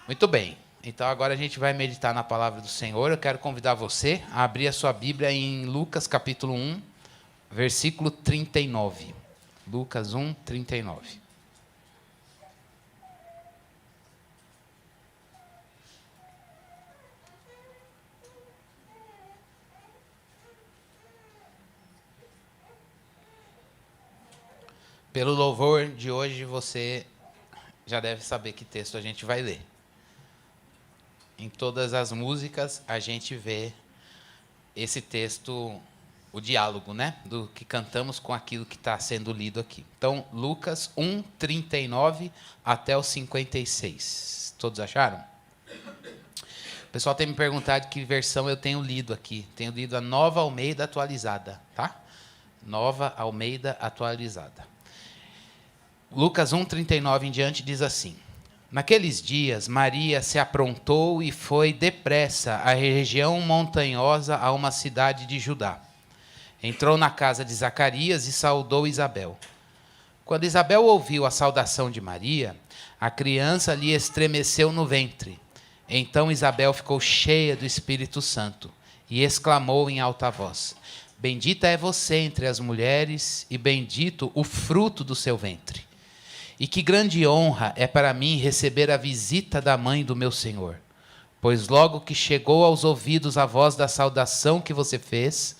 Muito bem. Então agora a gente vai meditar na palavra do Senhor. Eu quero convidar você a abrir a sua Bíblia em Lucas capítulo 1, versículo 39. Lucas 1, 39. Pelo louvor de hoje, você já deve saber que texto a gente vai ler. Em todas as músicas, a gente vê esse texto, o diálogo, né? Do que cantamos com aquilo que está sendo lido aqui. Então, Lucas 1, 39 até o 56. Todos acharam? O pessoal tem me perguntado que versão eu tenho lido aqui. Tenho lido a Nova Almeida Atualizada, tá? Nova Almeida Atualizada. Lucas 1, 39 em diante diz assim: Naqueles dias, Maria se aprontou e foi depressa à região montanhosa a uma cidade de Judá. Entrou na casa de Zacarias e saudou Isabel. Quando Isabel ouviu a saudação de Maria, a criança lhe estremeceu no ventre. Então Isabel ficou cheia do Espírito Santo e exclamou em alta voz: Bendita é você entre as mulheres e bendito o fruto do seu ventre. E que grande honra é para mim receber a visita da mãe do meu Senhor. Pois logo que chegou aos ouvidos a voz da saudação que você fez,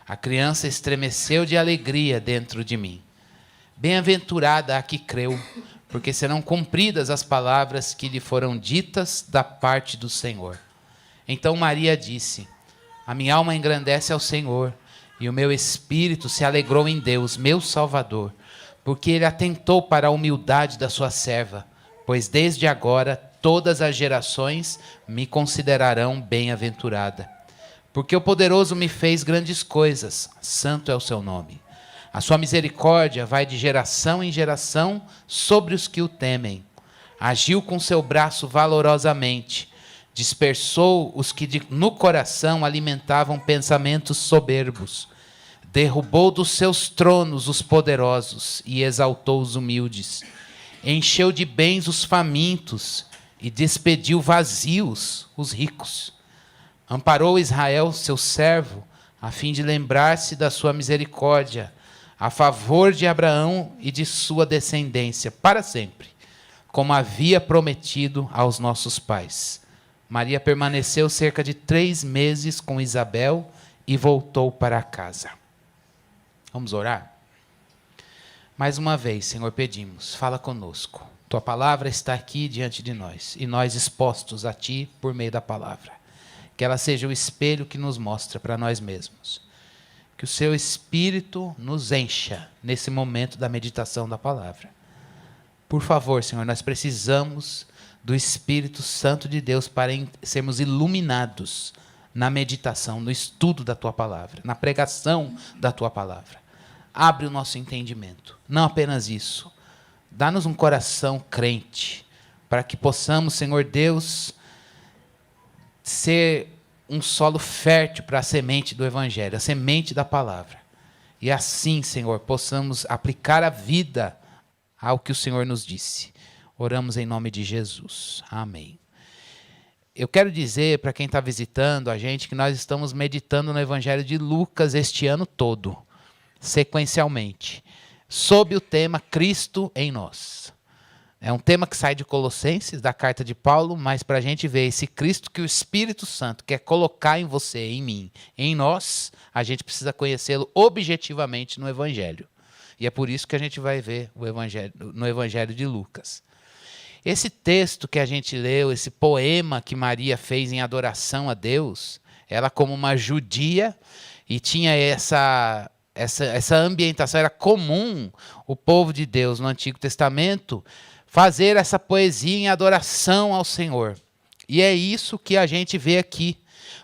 a criança estremeceu de alegria dentro de mim. Bem-aventurada a que creu, porque serão cumpridas as palavras que lhe foram ditas da parte do Senhor. Então Maria disse: A minha alma engrandece ao Senhor, e o meu espírito se alegrou em Deus, meu Salvador, porque ele atentou para a humildade da sua serva, pois desde agora todas as gerações me considerarão bem-aventurada. Porque o poderoso me fez grandes coisas, santo é o seu nome. A sua misericórdia vai de geração em geração sobre os que o temem. Agiu com seu braço valorosamente, dispersou os que no coração alimentavam pensamentos soberbos. Derrubou dos seus tronos os poderosos e exaltou os humildes. Encheu de bens os famintos e despediu vazios os ricos. Amparou Israel, seu servo, a fim de lembrar-se da sua misericórdia, a favor de Abraão e de sua descendência, para sempre, como havia prometido aos nossos pais. Maria permaneceu cerca de 3 meses com Isabel e voltou para casa. Vamos orar? Mais uma vez, Senhor, pedimos, fala conosco. Tua palavra está aqui diante de nós, e nós expostos a Ti por meio da palavra. Que ela seja o espelho que nos mostra para nós mesmos. Que o Seu Espírito nos encha nesse momento da meditação da palavra. Por favor, Senhor, nós precisamos do Espírito Santo de Deus para sermos iluminados na meditação, no estudo da Tua palavra, na pregação da Tua palavra. Abre o nosso entendimento. Não apenas isso. Dá-nos um coração crente, para que possamos, Senhor Deus, ser um solo fértil para a semente do Evangelho, a semente da palavra. E assim, Senhor, possamos aplicar a vida ao que o Senhor nos disse. Oramos em nome de Jesus. Amém. Eu quero dizer para quem está visitando a gente que nós estamos meditando no Evangelho de Lucas este ano todo, sequencialmente, sob o tema Cristo em nós. É um tema que sai de Colossenses, da carta de Paulo, mas para a gente ver esse Cristo que o Espírito Santo quer colocar em você, em mim, em nós, a gente precisa conhecê-lo objetivamente no Evangelho. E é por isso que a gente vai ver o Evangelho, no Evangelho de Lucas. Esse texto que a gente leu, esse poema que Maria fez em adoração a Deus, ela como uma judia, e tinha essa ambientação, era comum o povo de Deus no Antigo Testamento fazer essa poesia em adoração ao Senhor. E é isso que a gente vê aqui.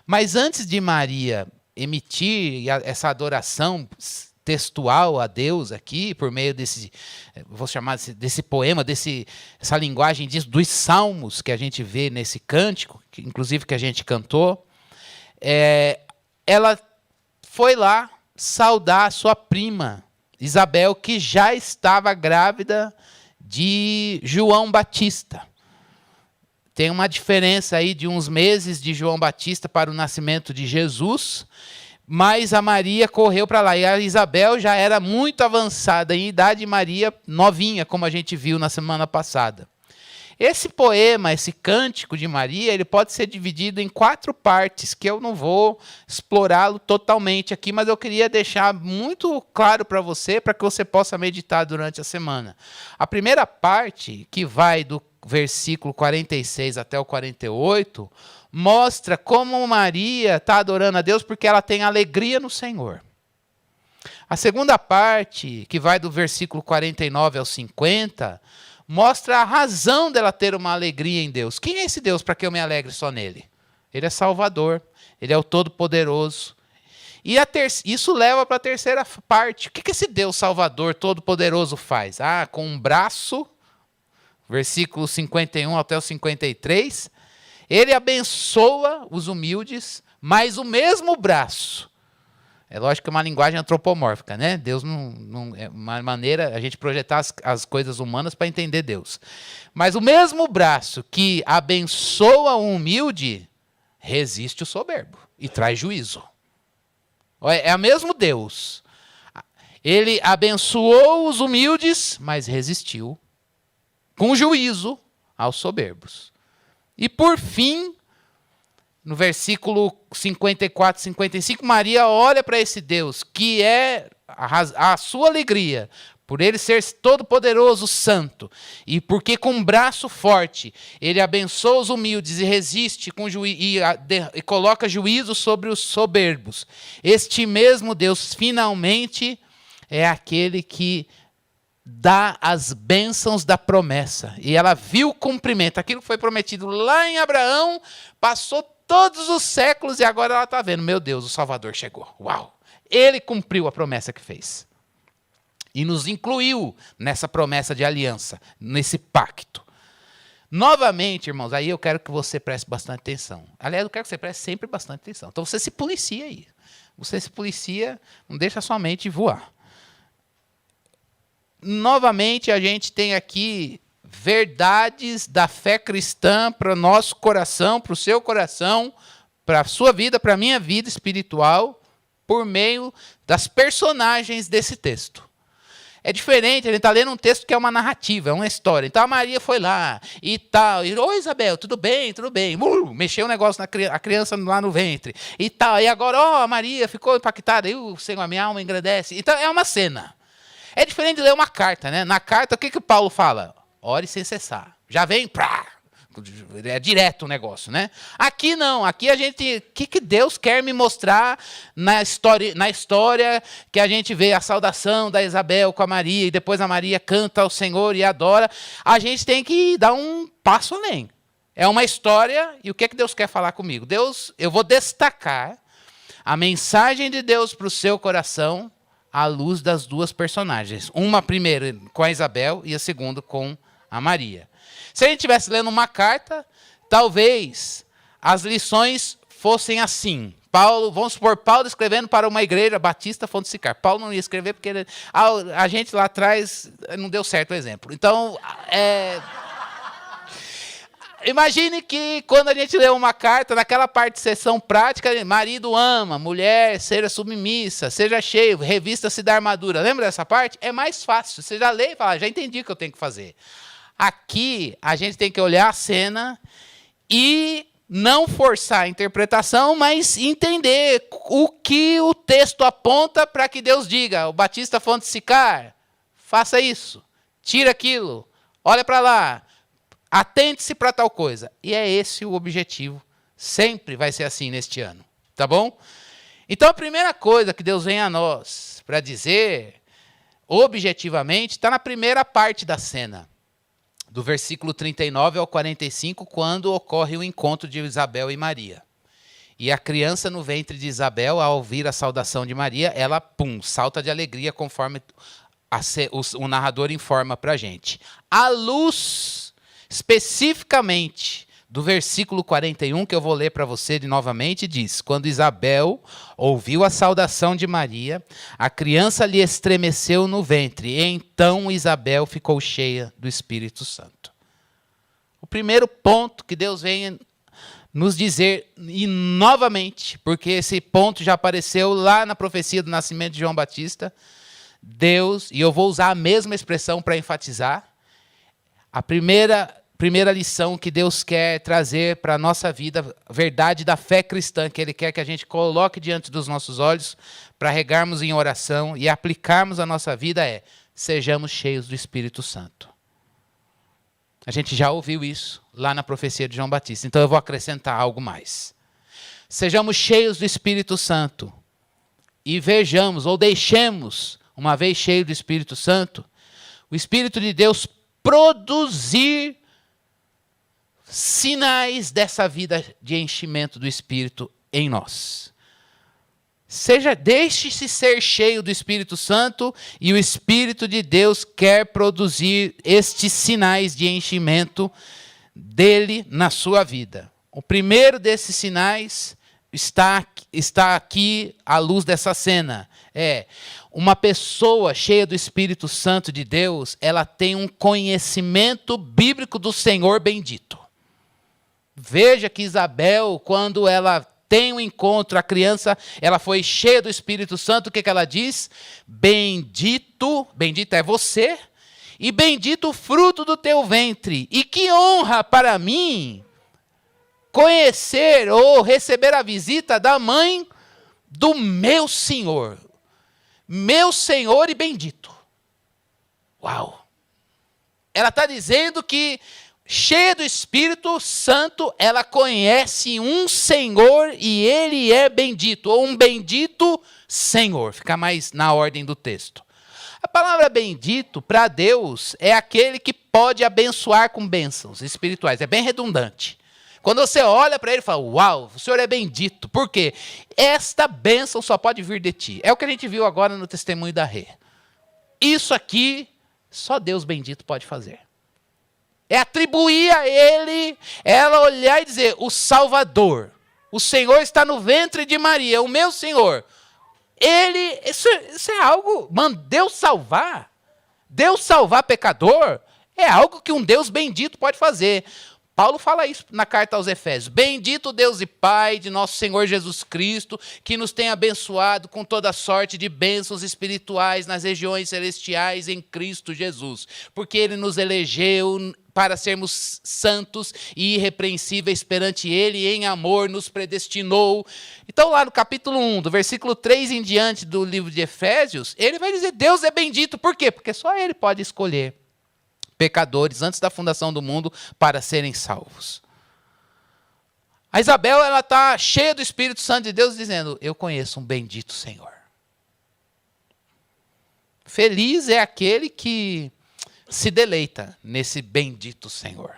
Mas antes de Maria emitir essa adoração textual a Deus aqui, por meio desse, vou chamar desse poema, essa linguagem dos salmos que a gente vê nesse cântico, que, inclusive que a gente cantou, ela foi lá saudar a sua prima, Isabel, que já estava grávida de João Batista. Tem uma diferença aí de uns meses de João Batista para o nascimento de Jesus, mas a Maria correu para lá. E a Isabel já era muito avançada em idade, e Maria novinha, como a gente viu na semana passada. Esse poema, esse cântico de Maria, ele pode ser dividido em 4 partes, que eu não vou explorá-lo totalmente aqui, mas eu queria deixar muito claro para que você possa meditar durante a semana. A primeira parte, que vai do versículo 46 até o 48, mostra como Maria está adorando a Deus porque ela tem alegria no Senhor. A segunda parte, que vai do versículo 49 ao 50, mostra a razão dela ter uma alegria em Deus. Quem é esse Deus para que eu me alegre só nele? Ele é Salvador, ele é o Todo-Poderoso. E isso leva para a terceira parte. O que esse Deus Salvador Todo-Poderoso faz? Com um braço, versículo 51 até o 53, ele abençoa os humildes, mas o mesmo braço. É lógico que é uma linguagem antropomórfica, né? Deus não é uma maneira a gente projetar as coisas humanas para entender Deus. Mas o mesmo braço que abençoa o humilde resiste o soberbo e traz juízo. É o mesmo Deus. Ele abençoou os humildes, mas resistiu com juízo aos soberbos. E por fim, no versículo 54, 55, Maria olha para esse Deus, que é a sua alegria, por ele ser todo-poderoso, santo, e porque com um braço forte ele abençoa os humildes e resiste e coloca juízo sobre os soberbos. Este mesmo Deus, finalmente, é aquele que dá as bênçãos da promessa. E ela viu o cumprimento. Aquilo que foi prometido lá em Abraão, passou todos os séculos e agora ela está vendo, meu Deus, o Salvador chegou. Uau! Ele cumpriu a promessa que fez. E nos incluiu nessa promessa de aliança, nesse pacto. Novamente, irmãos, aí eu quero que você preste bastante atenção. Aliás, eu quero que você preste sempre bastante atenção. Então você se policia aí. Você se policia, não deixa a sua mente voar. Novamente, a gente tem aqui verdades da fé cristã para o nosso coração, para o seu coração, para a sua vida, para a minha vida espiritual, por meio das personagens desse texto. É diferente, a gente está lendo um texto que é uma narrativa, é uma história. Então a Maria foi lá e tal. Oi, Isabel, tudo bem, tudo bem. Mexeu o negócio a criança lá no ventre e tal. E agora, a Maria ficou impactada. Senhor, a minha alma engrandece. Então é uma cena. É diferente de ler uma carta, né? Na carta, o que Paulo fala? Ore sem cessar. Já vem, é direto o negócio, né? Aqui não, aqui a gente... O que Deus quer me mostrar na história que a gente vê a saudação da Isabel com a Maria, e depois a Maria canta ao Senhor e adora. A gente tem que dar um passo além. É uma história, e o que Deus quer falar comigo? Deus, eu vou destacar a mensagem de Deus para o seu coração à luz das duas personagens. Uma primeira com a Isabel e a segunda com a Maria. Se a gente estivesse lendo uma carta, talvez as lições fossem assim. Vamos supor, Paulo escrevendo para uma igreja batista Fonte Sicar. Paulo não ia escrever porque a gente lá atrás não deu certo o exemplo. Então, imagine que quando a gente lê uma carta, naquela parte de sessão prática, marido ama, mulher seja submissa, seja cheio, revista-se da armadura. Lembra dessa parte? É mais fácil. Você já lê e fala, já entendi o que eu tenho que fazer. Aqui, a gente tem que olhar a cena e não forçar a interpretação, mas entender o que o texto aponta para que Deus diga, o Batista Fonte Sicar, faça isso, tira aquilo, olha para lá. Atente-se para tal coisa. E é esse o objetivo. Sempre vai ser assim neste ano. Tá bom? Então, a primeira coisa que Deus vem a nós para dizer, objetivamente, está na primeira parte da cena. Do versículo 39 ao 45, quando ocorre o encontro de Isabel e Maria. E a criança no ventre de Isabel, ao ouvir a saudação de Maria, ela, salta de alegria, conforme o narrador informa para a gente. A luz... especificamente do versículo 41, que eu vou ler para você novamente, diz: quando Isabel ouviu a saudação de Maria, a criança lhe estremeceu no ventre, e então Isabel ficou cheia do Espírito Santo. primeiro ponto que Deus vem nos dizer, e novamente, porque esse ponto já apareceu lá na profecia do nascimento de João Batista, Deus, e eu vou usar a mesma expressão para enfatizar, a primeira lição que Deus quer trazer para a nossa vida, a verdade da fé cristã, que Ele quer que a gente coloque diante dos nossos olhos, para regarmos em oração e aplicarmos a nossa vida é, sejamos cheios do Espírito Santo. A gente já ouviu isso lá na profecia de João Batista, então eu vou acrescentar algo mais. Sejamos cheios do Espírito Santo e vejamos, ou deixemos, uma vez cheio do Espírito Santo, o Espírito de Deus produzir sinais dessa vida de enchimento do Espírito em nós. Deixe-se ser cheio do Espírito Santo e o Espírito de Deus quer produzir estes sinais de enchimento dele na sua vida. O primeiro desses sinais está aqui à luz dessa cena. É uma pessoa cheia do Espírito Santo de Deus, ela tem um conhecimento bíblico do Senhor bendito. Veja que Isabel, quando ela tem um encontro, a criança, ela foi cheia do Espírito Santo, o que ela diz? Bendito é você, e bendito o fruto do teu ventre. E que honra para mim conhecer ou receber a visita da mãe do meu Senhor e bendito. Uau! Ela está dizendo que cheia do Espírito Santo, ela conhece um Senhor e Ele é bendito, ou um bendito Senhor. Fica mais na ordem do texto. A palavra bendito, para Deus, é aquele que pode abençoar com bênçãos espirituais. É bem redundante. Quando você olha para ele e fala, uau, o Senhor é bendito. Por quê? Esta bênção só pode vir de ti. É o que a gente viu agora no testemunho da Rê. Isso aqui, só Deus bendito pode fazer. É atribuir a ele, ela olhar e dizer, o Salvador, o Senhor está no ventre de Maria, o meu Senhor. Isso é algo, Deus salvar pecador, é algo que um Deus bendito pode fazer. Paulo fala isso na carta aos Efésios. Bendito Deus e Pai de nosso Senhor Jesus Cristo, que nos tem abençoado com toda sorte de bênçãos espirituais nas regiões celestiais em Cristo Jesus. Porque Ele nos elegeu para sermos santos e irrepreensíveis perante Ele, e em amor nos predestinou. Então lá no capítulo 1, do versículo 3 em diante do livro de Efésios, ele vai dizer, Deus é bendito. Por quê? Porque só Ele pode escolher pecadores antes da fundação do mundo para serem salvos. A Isabel, ela está cheia do Espírito Santo de Deus, dizendo, eu conheço um bendito Senhor. Feliz é aquele que se deleita nesse bendito Senhor.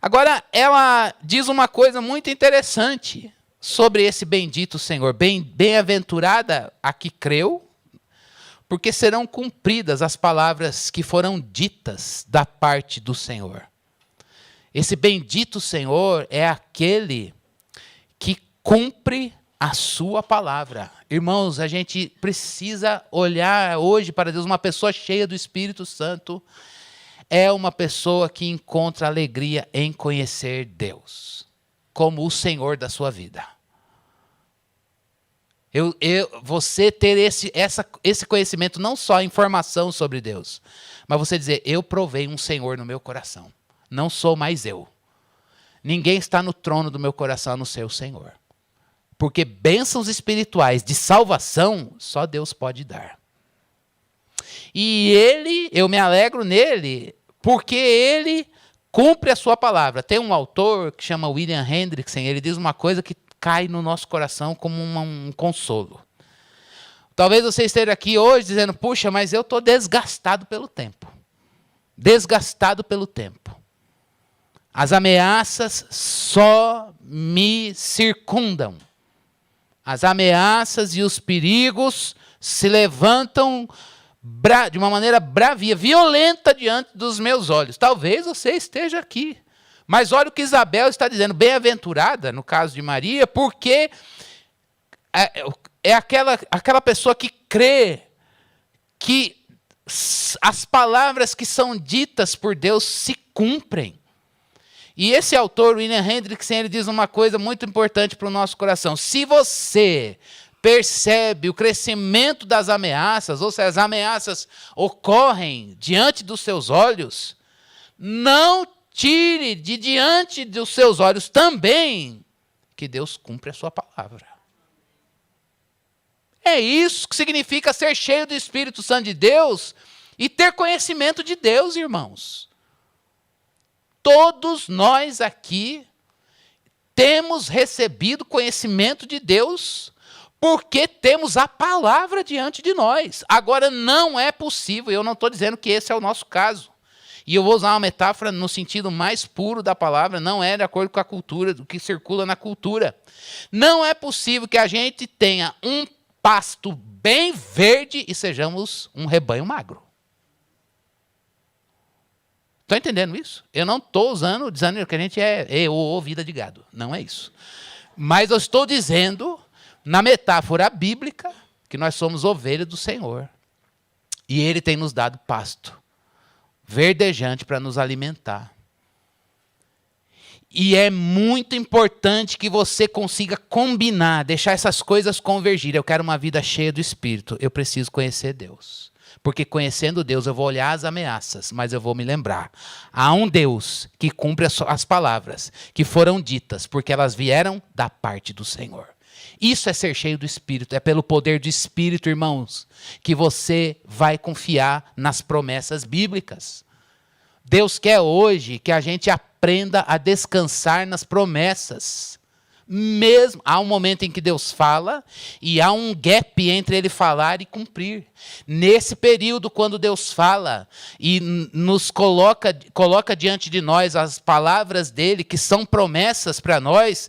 Agora, ela diz uma coisa muito interessante sobre esse bendito Senhor. Bem-aventurada a que creu, porque serão cumpridas as palavras que foram ditas da parte do Senhor. Esse bendito Senhor é aquele que cumpre a sua palavra. Irmãos, a gente precisa olhar hoje para Deus. Uma pessoa cheia do Espírito Santo é uma pessoa que encontra alegria em conhecer Deus como o Senhor da sua vida. Você ter esse conhecimento, não só informação sobre Deus, mas você dizer, eu provei um Senhor no meu coração. Não sou mais eu. Ninguém está no trono do meu coração a não ser o Senhor. Porque bênçãos espirituais de salvação, só Deus pode dar. E eu me alegro nele, porque ele cumpre a sua palavra. Tem um autor que chama William Hendrickson, ele diz uma coisa que cai no nosso coração como um consolo. Talvez você esteja aqui hoje dizendo, puxa, mas eu estou desgastado pelo tempo. Desgastado pelo tempo. As ameaças só me circundam. As ameaças e os perigos se levantam de uma maneira bravia, violenta diante dos meus olhos. Talvez você esteja aqui. Mas olha o que Isabel está dizendo, bem-aventurada, no caso de Maria, porque é aquela pessoa que crê que as palavras que são ditas por Deus se cumprem. E esse autor, William Hendrickson, ele diz uma coisa muito importante para o nosso coração. Se você percebe o crescimento das ameaças, ou se as ameaças ocorrem diante dos seus olhos, não tire de diante dos seus olhos também que Deus cumpre a sua palavra. É isso que significa ser cheio do Espírito Santo de Deus e ter conhecimento de Deus, irmãos. Todos nós aqui temos recebido conhecimento de Deus porque temos a palavra diante de nós. Agora, não é possível, eu não estou dizendo que esse é o nosso caso. E eu vou usar uma metáfora no sentido mais puro da palavra, não é de acordo com a cultura, do que circula na cultura. Não é possível que a gente tenha um pasto bem verde e sejamos um rebanho magro. Estão entendendo isso? Eu não estou dizendo que a gente é vida de gado. Não é isso. Mas eu estou dizendo, na metáfora bíblica, que nós somos ovelhas do Senhor. E Ele tem nos dado pasto verdejante para nos alimentar. E é muito importante que você consiga combinar, deixar essas coisas convergir. Eu quero uma vida cheia do Espírito. Eu preciso conhecer Deus. Porque conhecendo Deus, eu vou olhar as ameaças, mas eu vou me lembrar. Há um Deus que cumpre as palavras que foram ditas, porque elas vieram da parte do Senhor. Isso é ser cheio do Espírito. É pelo poder do Espírito, irmãos, que você vai confiar nas promessas bíblicas. Deus quer hoje que a gente aprenda a descansar nas promessas. Mesmo, há um momento em que Deus fala e há um gap entre Ele falar e cumprir. Nesse período, quando Deus fala e nos coloca diante de nós as palavras dEle, que são promessas para nós,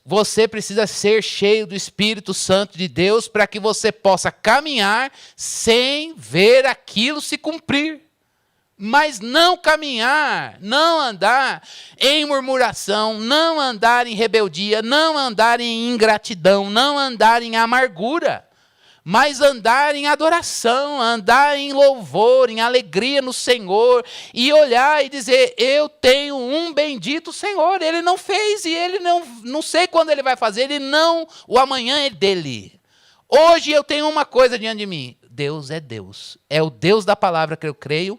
você precisa ser cheio do Espírito Santo de Deus para que você possa caminhar sem ver aquilo se cumprir. Mas não caminhar, não andar em murmuração, não andar em rebeldia, não andar em ingratidão, não andar em amargura, mas andar em adoração, andar em louvor, em alegria no Senhor, e olhar e dizer, eu tenho um bendito Senhor, Ele não fez e Ele não sei quando Ele vai fazer, o amanhã é dEle. Hoje eu tenho uma coisa diante de mim, Deus, é o Deus da palavra que eu creio,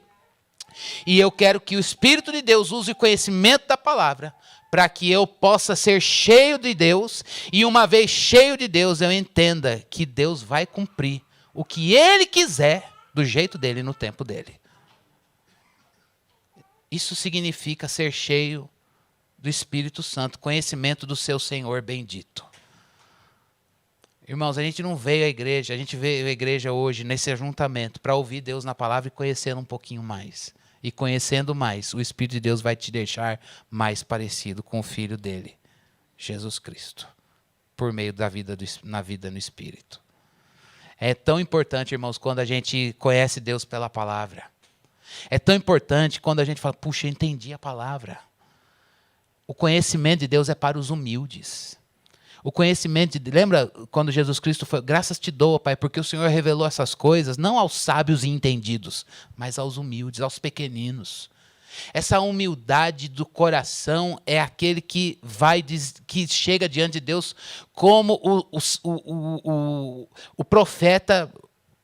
e eu quero que o Espírito de Deus use o conhecimento da palavra para que eu possa ser cheio de Deus. E uma vez cheio de Deus, eu entenda que Deus vai cumprir o que Ele quiser, do jeito dEle, no tempo dEle. Isso significa ser cheio do Espírito Santo, conhecimento do seu Senhor bendito. Irmãos, a gente não veio à igreja, a gente veio à igreja hoje, nesse ajuntamento, para ouvir Deus na palavra e conhecê-lo um pouquinho mais. E conhecendo mais, o Espírito de Deus vai te deixar mais parecido com o Filho dele, Jesus Cristo, por meio da vida na vida no Espírito. É tão importante, irmãos, quando a gente conhece Deus pela palavra. É tão importante quando a gente fala, puxa, eu entendi a palavra. O conhecimento de Deus é para os humildes. O conhecimento lembra quando Jesus Cristo foi, graças te dou, Pai, porque o Senhor revelou essas coisas, não aos sábios e entendidos, mas aos humildes, aos pequeninos. Essa humildade do coração é aquele que chega diante de Deus como o profeta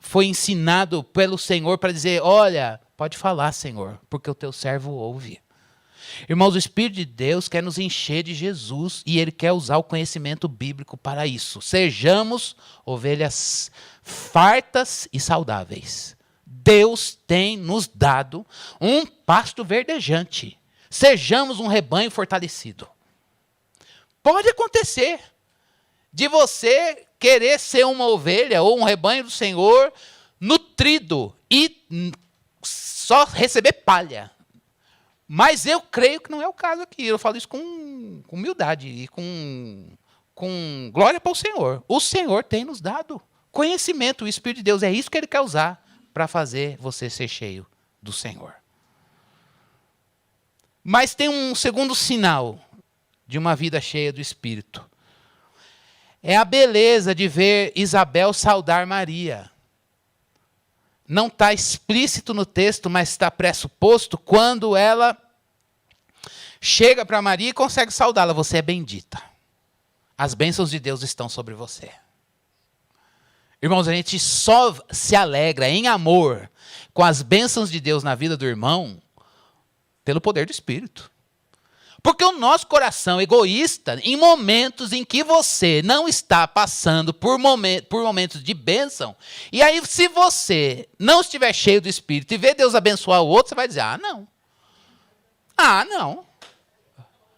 foi ensinado pelo Senhor para dizer, olha, pode falar, Senhor, porque o teu servo ouve. Irmãos, o Espírito de Deus quer nos encher de Jesus e Ele quer usar o conhecimento bíblico para isso. Sejamos ovelhas fartas e saudáveis. Deus tem nos dado um pasto verdejante. Sejamos um rebanho fortalecido. Pode acontecer de você querer ser uma ovelha ou um rebanho do Senhor nutrido e só receber palha. Mas eu creio que não é o caso aqui. Eu falo isso com humildade e com glória para o Senhor. O Senhor tem nos dado conhecimento, o Espírito de Deus. É isso que Ele quer usar para fazer você ser cheio do Senhor. Mas tem um segundo sinal de uma vida cheia do Espírito. É a beleza de ver Isabel saudar Maria. não está explícito no texto, mas está pressuposto quando ela chega para Maria e consegue saudá-la. Você é bendita. As bênçãos de Deus estão sobre você. Irmãos, a gente só se alegra em amor com as bênçãos de Deus na vida do irmão pelo poder do Espírito. Porque o nosso coração egoísta, em momentos em que você não está passando por momentos de bênção, e aí se você não estiver cheio do Espírito e ver Deus abençoar o outro, você vai dizer, não.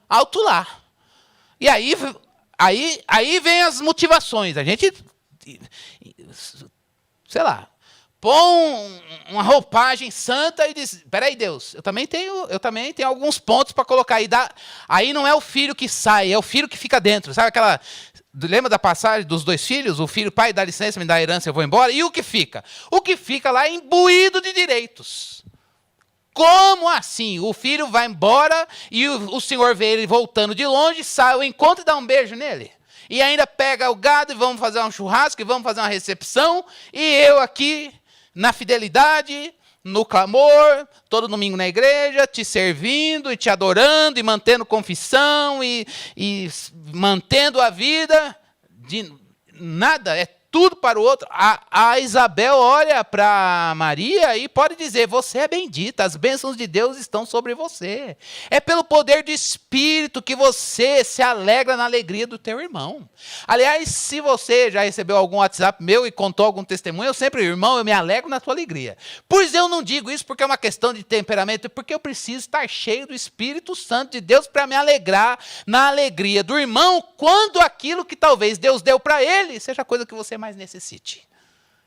Alto lá. E aí vem as motivações. A gente, sei lá, põe uma roupagem santa e diz, peraí, Deus, eu também tenho alguns pontos para colocar aí. Aí não é o filho que sai, é o filho que fica dentro. Sabe aquela... Lembra da passagem dos 2 filhos? O filho, pai, dá licença, me dá a herança, eu vou embora. E o que fica? O que fica lá é imbuído de direitos. Como assim? O filho vai embora e o senhor vê ele voltando de longe, sai ao encontro e dá um beijo nele. E ainda pega o gado e vamos fazer um churrasco e vamos fazer uma recepção. E eu aqui... na fidelidade, no clamor, todo domingo na igreja, te servindo e te adorando, e mantendo confissão, e mantendo a vida, de nada, é tudo para o outro. A Isabel olha para Maria e pode dizer, você é bendita, as bênçãos de Deus estão sobre você. É pelo poder do Espírito que você se alegra na alegria do teu irmão. Aliás, se você já recebeu algum WhatsApp meu e contou algum testemunho, eu sempre, irmão, eu me alegro na tua alegria. Pois eu não digo isso porque é uma questão de temperamento, é porque eu preciso estar cheio do Espírito Santo de Deus para me alegrar na alegria do irmão, quando aquilo que talvez Deus deu para ele seja a coisa que você mais necessite.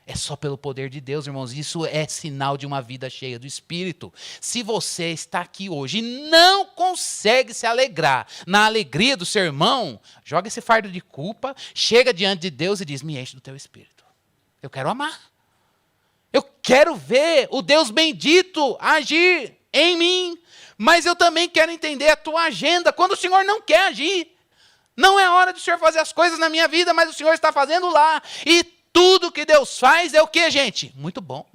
É só pelo poder de Deus, irmãos. Isso é sinal de uma vida cheia do Espírito. Se você está aqui hoje e não consegue se alegrar na alegria do seu irmão, joga esse fardo de culpa, chega diante de Deus e diz, me enche do teu Espírito. Eu quero amar. Eu quero ver o Deus bendito agir em mim, mas eu também quero entender a tua agenda quando o Senhor não quer agir. Não é hora do Senhor fazer as coisas na minha vida, mas o Senhor está fazendo lá. E tudo que Deus faz é o quê, gente? Muito bom.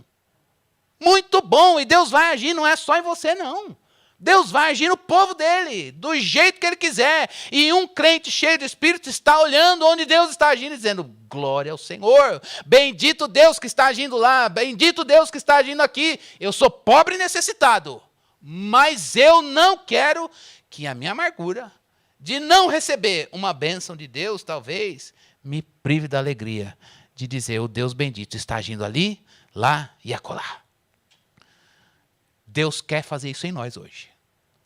Muito bom. E Deus vai agir, não é só em você, não. Deus vai agir no povo dele, do jeito que ele quiser. E um crente cheio de Espírito está olhando onde Deus está agindo e dizendo, glória ao Senhor. Bendito Deus que está agindo lá. Bendito Deus que está agindo aqui. Eu sou pobre e necessitado. Mas eu não quero que a minha amargura de não receber uma bênção de Deus, talvez, me prive da alegria de dizer, o Deus bendito está agindo ali, lá e acolá. Deus quer fazer isso em nós hoje.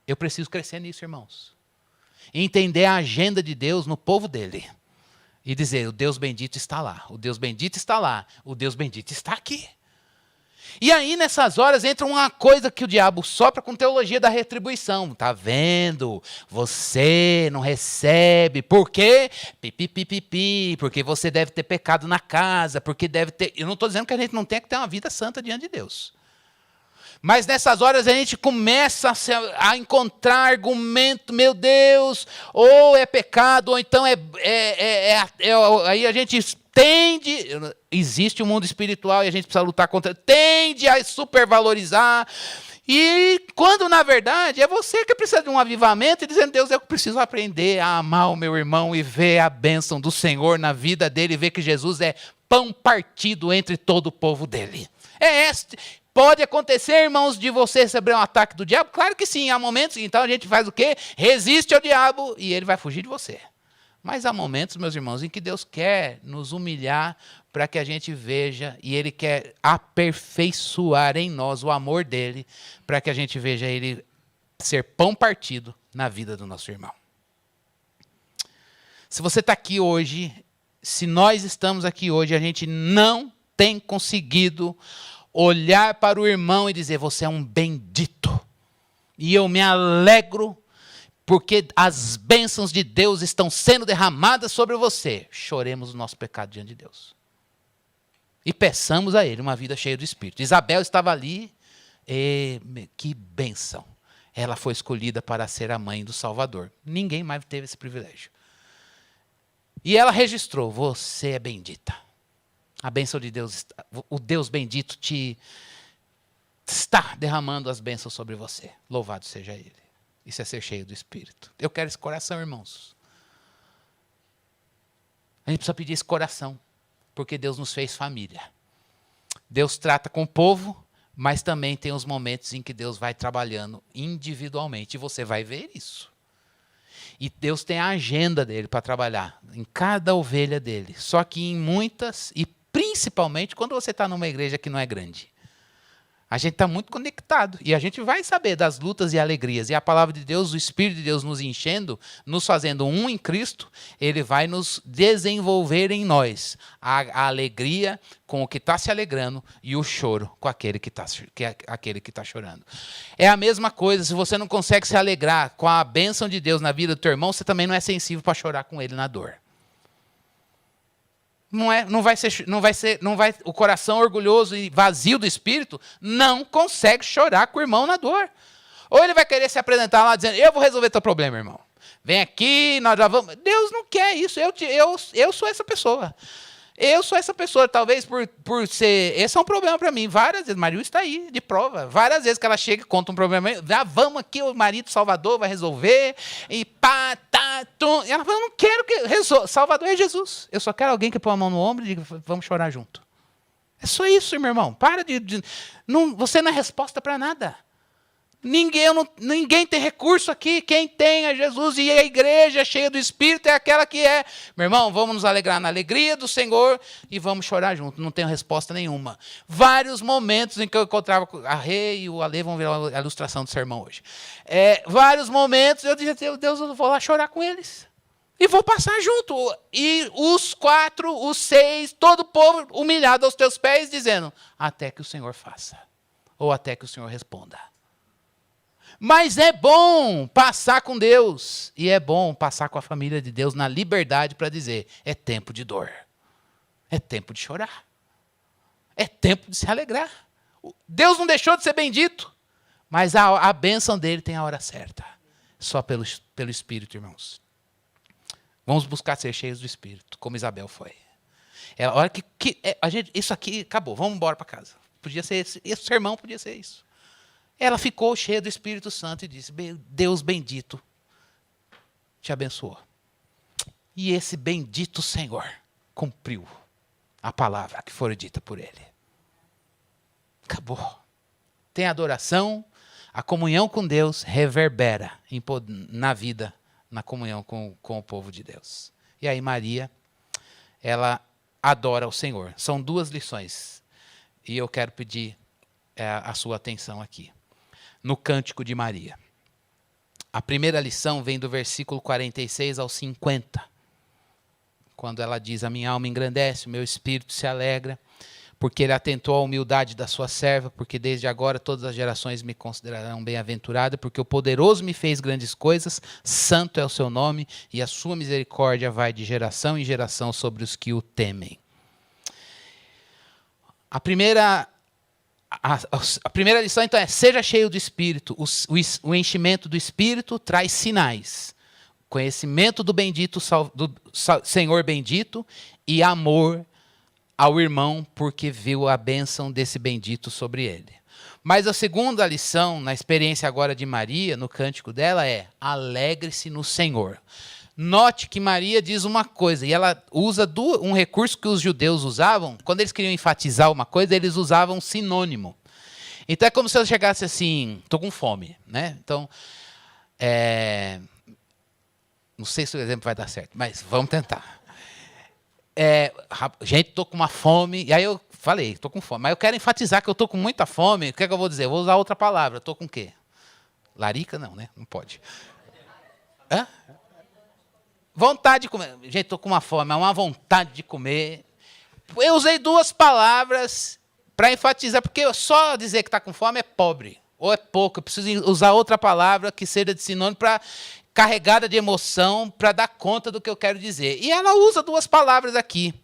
Eu preciso crescer nisso, irmãos. Entender a agenda de Deus no povo dele. E dizer, o Deus bendito está lá, o Deus bendito está lá, o Deus bendito está aqui. E aí, nessas horas, entra uma coisa que o diabo sopra com teologia da retribuição. Tá vendo? Você não recebe. Por quê? Porque você deve ter pecado na casa, porque deve ter... Eu não estou dizendo que a gente não tem que ter uma vida santa diante de Deus. Mas nessas horas a gente começa a encontrar argumento, meu Deus, ou é pecado, ou então aí a gente tende, existe um mundo espiritual e a gente precisa lutar contra, tende a supervalorizar, e quando na verdade é você que precisa de um avivamento e dizendo, Deus, eu preciso aprender a amar o meu irmão e ver a bênção do Senhor na vida dele, e ver que Jesus é pão partido entre todo o povo dele. Pode acontecer, irmãos, de você receber um ataque do diabo? Claro que sim, há momentos, então a gente faz o quê? Resiste ao diabo e ele vai fugir de você. Mas há momentos, meus irmãos, em que Deus quer nos humilhar para que a gente veja, e Ele quer aperfeiçoar em nós o amor dEle, para que a gente veja Ele ser pão partido na vida do nosso irmão. Se você está aqui hoje, se nós estamos aqui hoje, a gente não tem conseguido olhar para o irmão e dizer, você é um bendito, e eu me alegro, porque as bênçãos de Deus estão sendo derramadas sobre você. Choremos o nosso pecado diante de Deus. E peçamos a Ele uma vida cheia do Espírito. Isabel estava ali, e que bênção. Ela foi escolhida para ser a mãe do Salvador. Ninguém mais teve esse privilégio. E ela registrou, você é bendita. A bênção de Deus, o Deus bendito te está derramando as bênçãos sobre você. Louvado seja Ele. Isso é ser cheio do Espírito. Eu quero esse coração, irmãos. A gente precisa pedir esse coração, porque Deus nos fez família. Deus trata com o povo, mas também tem os momentos em que Deus vai trabalhando individualmente, e você vai ver isso. E Deus tem a agenda dele para trabalhar em cada ovelha dele. Só que em muitas, e principalmente quando você está numa igreja que não é grande. A gente está muito conectado e a gente vai saber das lutas e alegrias. E a palavra de Deus, o Espírito de Deus nos enchendo, nos fazendo um em Cristo, ele vai nos desenvolver em nós a alegria com o que está se alegrando e o choro com aquele que está chorando. É a mesma coisa, se você não consegue se alegrar com a bênção de Deus na vida do teu irmão, você também não é sensível para chorar com ele na dor. O coração orgulhoso e vazio do Espírito não consegue chorar com o irmão na dor. Ou ele vai querer se apresentar lá dizendo, eu vou resolver teu problema, irmão. Vem aqui, nós já vamos. Deus não quer isso, eu sou essa pessoa. Eu sou essa pessoa, talvez por ser... Esse é um problema para mim. Várias vezes, Maria está aí, de prova. Várias vezes que ela chega e conta um problema, já vamos aqui, o marido Salvador vai resolver, e pá, tá, tum. E ela fala, eu não quero que... Salvador é Jesus. Eu só quero alguém que põe a mão no ombro e diga, vamos chorar junto. É só isso, meu irmão. Para não, você não é resposta para nada. Ninguém tem recurso aqui. Quem tem é Jesus, e a igreja cheia do Espírito é aquela que é. Meu irmão, vamos nos alegrar na alegria do Senhor e vamos chorar junto. Não tenho resposta nenhuma. Vários momentos em que eu encontrava a Rei e o Ale vão ver a ilustração do sermão hoje. Vários momentos eu dizia, Deus, eu vou lá chorar com eles. E vou passar junto. E os 4, os 6, todo o povo humilhado aos teus pés, dizendo, até que o Senhor faça. Ou até que o Senhor responda. Mas é bom passar com Deus. E é bom passar com a família de Deus na liberdade para dizer, é tempo de dor. É tempo de chorar. É tempo de se alegrar. Deus não deixou de ser bendito. Mas a bênção dele tem a hora certa. Só pelo Espírito, irmãos. Vamos buscar ser cheios do Espírito, como Isabel foi. A hora isso aqui acabou, vamos embora para casa. Podia ser esse sermão podia ser isso. Ela ficou cheia do Espírito Santo e disse, Deus bendito te abençoou. E esse bendito Senhor cumpriu a palavra que foi dita por ele. Acabou. Tem adoração, a comunhão com Deus reverbera na vida, na comunhão com o povo de Deus. E aí Maria, ela adora o Senhor. São 2 lições. E eu quero pedir a sua atenção aqui. No Cântico de Maria. A primeira lição vem do versículo 46 ao 50. Quando ela diz, a minha alma engrandece, o meu espírito se alegra, porque ele atentou à humildade da sua serva, porque desde agora todas as gerações me considerarão bem-aventurada, porque o poderoso me fez grandes coisas, santo é o seu nome, e a sua misericórdia vai de geração em geração sobre os que o temem. A primeira lição, então, é seja cheio do Espírito. O enchimento do Espírito traz sinais. Conhecimento do Senhor bendito e amor ao irmão, porque viu a bênção desse bendito sobre ele. Mas a segunda lição, na experiência agora de Maria, no cântico dela, é alegre-se no Senhor. Note que Maria diz uma coisa, e ela usa um recurso que os judeus usavam, quando eles queriam enfatizar uma coisa, eles usavam um sinônimo. Então é como se eu chegasse assim, estou com fome, né? Então, não sei se o exemplo vai dar certo, mas vamos tentar. Gente, estou com uma fome, e aí eu falei, estou com fome, mas eu quero enfatizar que eu estou com muita fome, o que é que eu vou dizer? Eu vou usar outra palavra, estou com o quê? Larica? Não, né? Não pode. Hã? Vontade de comer. Gente, estou com uma fome, é uma vontade de comer. Eu usei 2 palavras para enfatizar, porque só dizer que está com fome é pobre, ou é pouco. Eu preciso usar outra palavra que seja de sinônimo para carregada de emoção, para dar conta do que eu quero dizer. E ela usa 2 palavras aqui,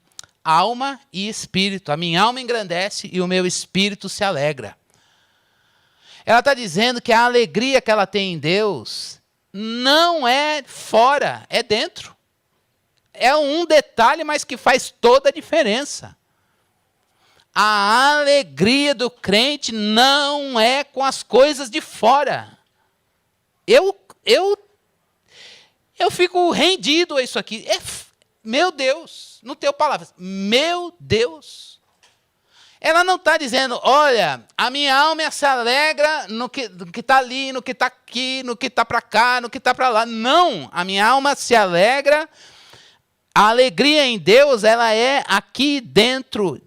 alma e espírito. A minha alma engrandece e o meu espírito se alegra. Ela está dizendo que a alegria que ela tem em Deus não é fora, é dentro. É um detalhe, mas que faz toda a diferença. A alegria do crente não é com as coisas de fora. Eu fico rendido a isso aqui. Meu Deus, não tenho palavras. Meu Deus. Ela não está dizendo, olha, a minha alma se alegra no que está ali, no que está aqui, no que está para cá, no que está para lá. Não, a minha alma se alegra. A alegria em Deus, ela é aqui dentro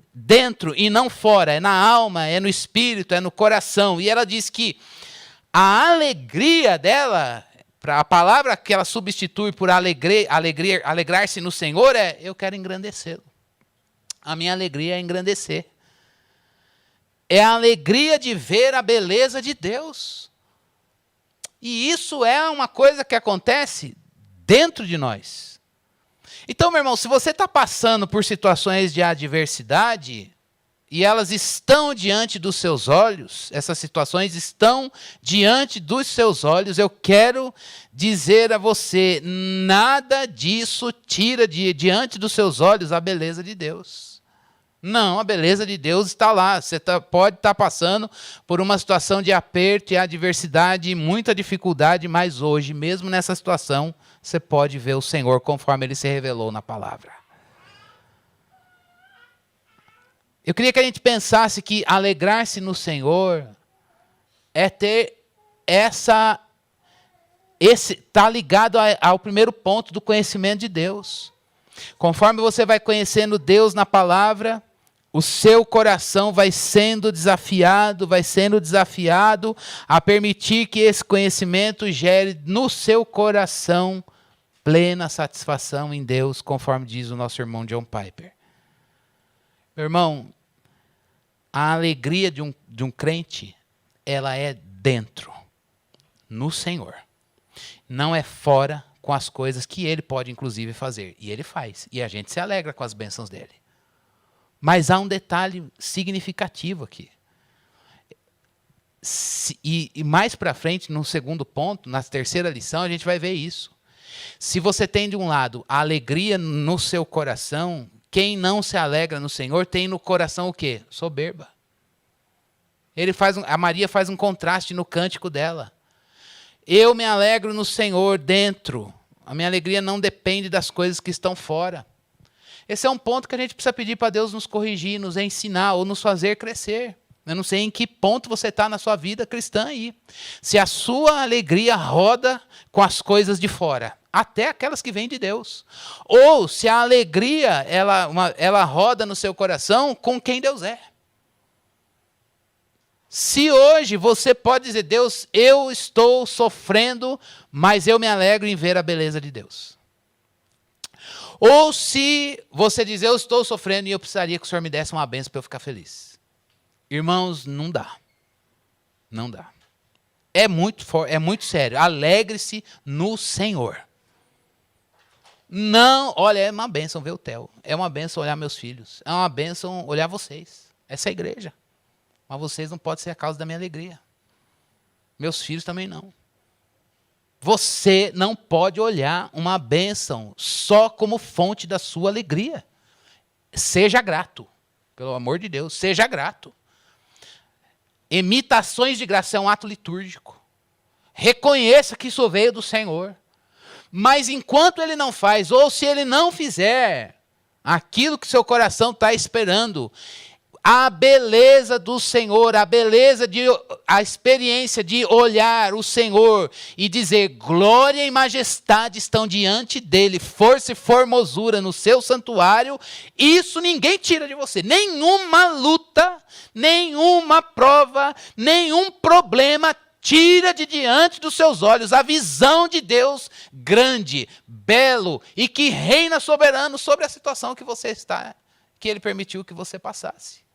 e não fora. É na alma, é no espírito, é no coração. E ela diz que a alegria dela, a palavra que ela substitui por alegrar-se no Senhor é, eu quero engrandecê-lo. A minha alegria é engrandecer. É a alegria de ver a beleza de Deus. E isso é uma coisa que acontece dentro de nós. Então, meu irmão, se você está passando por situações de adversidade, e elas estão diante dos seus olhos, essas situações estão diante dos seus olhos, eu quero dizer a você, nada disso tira diante dos seus olhos a beleza de Deus. Não, a beleza de Deus está lá. Você pode estar passando por uma situação de aperto e adversidade, muita dificuldade, mas hoje, mesmo nessa situação, você pode ver o Senhor conforme Ele se revelou na palavra. Eu queria que a gente pensasse que alegrar-se no Senhor é ter está ligado ao primeiro ponto do conhecimento de Deus. Conforme você vai conhecendo Deus na palavra, o seu coração vai sendo desafiado a permitir que esse conhecimento gere no seu coração plena satisfação em Deus, conforme diz o nosso irmão John Piper. Meu irmão, a alegria de um crente, ela é dentro, no Senhor. Não é fora com as coisas que Ele pode, inclusive, fazer. E Ele faz. E a gente se alegra com as bênçãos dEle. Mas há um detalhe significativo aqui. E mais para frente, no segundo ponto, na terceira lição, a gente vai ver isso. Se você tem, de um lado, a alegria no seu coração, quem não se alegra no Senhor tem no coração o quê? Soberba. A Maria faz um contraste no cântico dela. Eu me alegro no Senhor dentro. A minha alegria não depende das coisas que estão fora. Esse é um ponto que a gente precisa pedir para Deus nos corrigir, nos ensinar ou nos fazer crescer. Eu não sei em que ponto você está na sua vida cristã aí. Se a sua alegria roda com as coisas de fora, até aquelas que vêm de Deus. Ou se a alegria ela roda no seu coração com quem Deus é. Se hoje você pode dizer, Deus, eu estou sofrendo, mas eu me alegro em ver a beleza de Deus. Ou se você diz, eu estou sofrendo e eu precisaria que o Senhor me desse uma bênção para eu ficar feliz. Irmãos, não dá. Não dá. É muito sério. Alegre-se no Senhor. Não, olha, é uma bênção ver o Theo. É uma bênção olhar meus filhos. É uma bênção olhar vocês. Essa é a igreja. Mas vocês não podem ser a causa da minha alegria. Meus filhos também não. Você não pode olhar uma bênção só como fonte da sua alegria. Seja grato. Pelo amor de Deus, seja grato. Imitações de graça é um ato litúrgico. Reconheça que isso veio do Senhor. Mas enquanto Ele não faz, ou se Ele não fizer aquilo que seu coração está esperando, a beleza do Senhor, a experiência de olhar o Senhor e dizer glória e majestade estão diante dele, força e formosura no seu santuário, isso ninguém tira de você. Nenhuma luta, nenhuma prova, nenhum problema tira de diante dos seus olhos a visão de Deus grande, belo e que reina soberano sobre a situação que você está, que Ele permitiu que você passasse.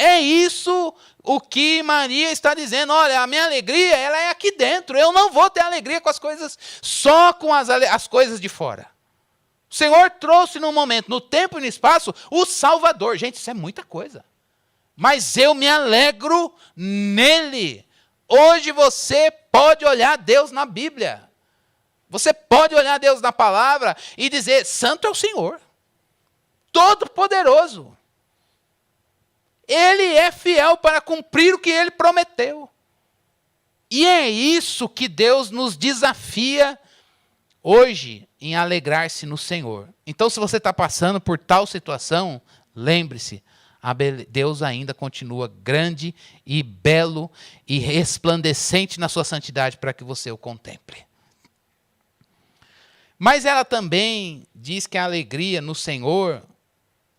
É isso o que Maria está dizendo. Olha, a minha alegria ela é aqui dentro. Eu não vou ter alegria com as coisas, só com as coisas de fora. O Senhor trouxe num momento, no tempo e no espaço, o Salvador. Gente, isso é muita coisa. Mas eu me alegro nele. Hoje você pode olhar Deus na Bíblia. Você pode olhar Deus na palavra e dizer, santo é o Senhor. Todo-Poderoso. Ele é fiel para cumprir o que ele prometeu. E é isso que Deus nos desafia hoje, em alegrar-se no Senhor. Então, se você está passando por tal situação, lembre-se, Deus ainda continua grande e belo e resplandecente na sua santidade para que você o contemple. Mas ela também diz que a alegria no Senhor,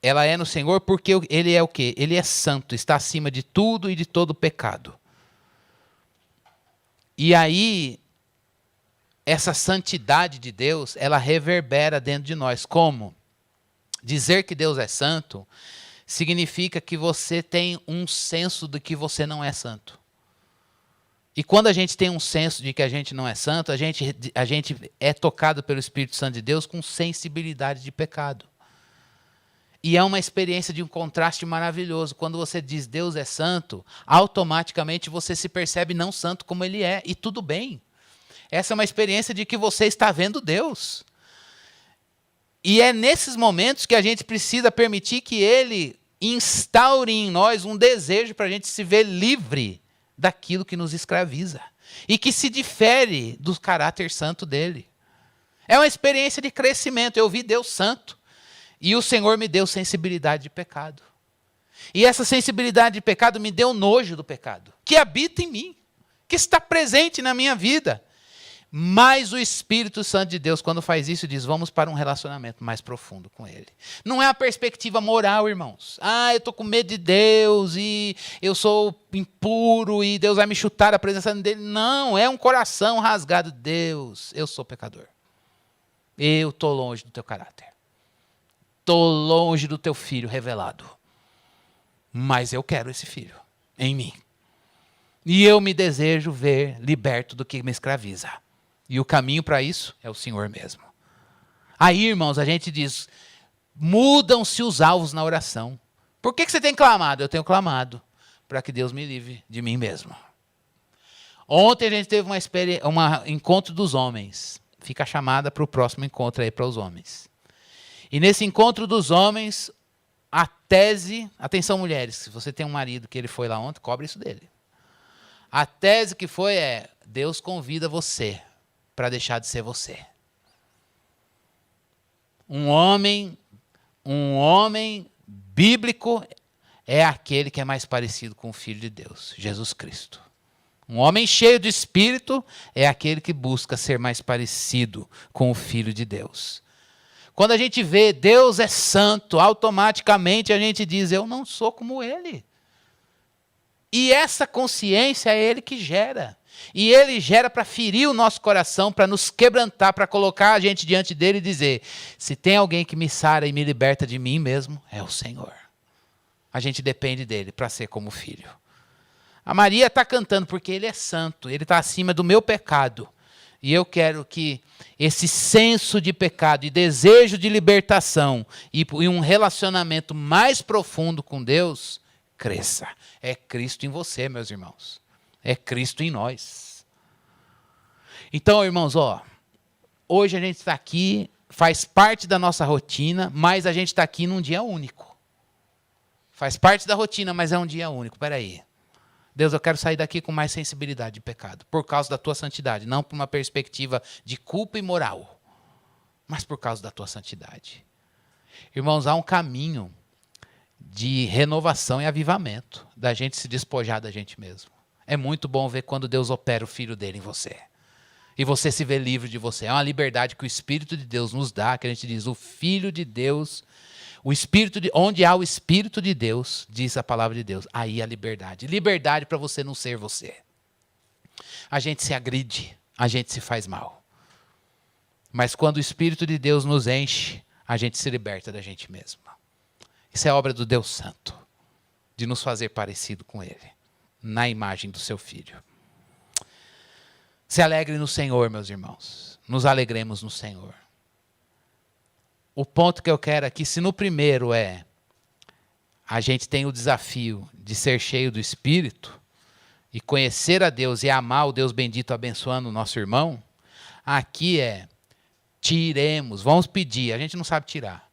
ela é no Senhor porque Ele é o quê? Ele é santo, está acima de tudo e de todo pecado. E aí, essa santidade de Deus, ela reverbera dentro de nós. Como? Dizer que Deus é santo significa que você tem um senso de que você não é santo. E quando a gente tem um senso de que a gente não é santo, a gente é tocado pelo Espírito Santo de Deus com sensibilidade de pecado. E é uma experiência de um contraste maravilhoso. Quando você diz Deus é santo, automaticamente você se percebe não santo como Ele é. E tudo bem. Essa é uma experiência de que você está vendo Deus. E é nesses momentos que a gente precisa permitir que Ele instaure em nós um desejo para a gente se ver livre daquilo que nos escraviza. E que se difere do caráter santo dEle. É uma experiência de crescimento. Eu vi Deus santo. E o Senhor me deu sensibilidade de pecado. E essa sensibilidade de pecado me deu nojo do pecado, que habita em mim, que está presente na minha vida. Mas o Espírito Santo de Deus, quando faz isso, diz, vamos para um relacionamento mais profundo com Ele. Não é a perspectiva moral, irmãos. Eu estou com medo de Deus, e eu sou impuro, e Deus vai me chutar a presença dEle. Não, é um coração rasgado. Deus, eu sou pecador. Eu estou longe do teu caráter. Estou longe do teu filho revelado. Mas eu quero esse filho em mim. E eu me desejo ver liberto do que me escraviza. E o caminho para isso é o Senhor mesmo. Aí, irmãos, a gente diz, mudam-se os alvos na oração. Por que você tem clamado? Eu tenho clamado para que Deus me livre de mim mesmo. Ontem a gente teve um encontro dos homens. Fica a chamada para o próximo encontro aí para os homens. E nesse encontro dos homens, a tese... Atenção, mulheres, se você tem um marido que ele foi lá ontem, cobre isso dele. A tese que foi Deus convida você para deixar de ser você. Um homem bíblico é aquele que é mais parecido com o Filho de Deus, Jesus Cristo. Um homem cheio de Espírito é aquele que busca ser mais parecido com o Filho de Deus. Quando a gente vê Deus é santo, automaticamente a gente diz, eu não sou como Ele. E essa consciência é Ele que gera. E Ele gera para ferir o nosso coração, para nos quebrantar, para colocar a gente diante dEle e dizer, se tem alguém que me sara e me liberta de mim mesmo, é o Senhor. A gente depende dEle para ser como filho. A Maria está cantando porque Ele é santo, Ele está acima do meu pecado. E eu quero que esse senso de pecado e desejo de libertação e um relacionamento mais profundo com Deus cresça. É Cristo em você, meus irmãos. É Cristo em nós. Então, irmãos, hoje a gente está aqui, faz parte da nossa rotina, mas a gente está aqui num dia único. Faz parte da rotina, mas é um dia único. Espera aí. Deus, eu quero sair daqui com mais sensibilidade de pecado, por causa da tua santidade, não por uma perspectiva de culpa e moral, mas por causa da tua santidade. Irmãos, há um caminho de renovação e avivamento, da gente se despojar da gente mesmo. É muito bom ver quando Deus opera o Filho dele em você. E você se vê livre de você. É uma liberdade que o Espírito de Deus nos dá, que a gente diz, o Filho de Deus... onde há o Espírito de Deus, diz a palavra de Deus, aí há liberdade. Liberdade para você não ser você. A gente se agride, a gente se faz mal. Mas quando o Espírito de Deus nos enche, a gente se liberta da gente mesmo. Isso é obra do Deus Santo, de nos fazer parecido com Ele, na imagem do seu Filho. Se alegre no Senhor, meus irmãos. Nos alegremos no Senhor. O ponto que eu quero aqui, se no primeiro a gente tem o desafio de ser cheio do Espírito e conhecer a Deus e amar o Deus bendito abençoando o nosso irmão, aqui tiremos, vamos pedir, a gente não sabe tirar,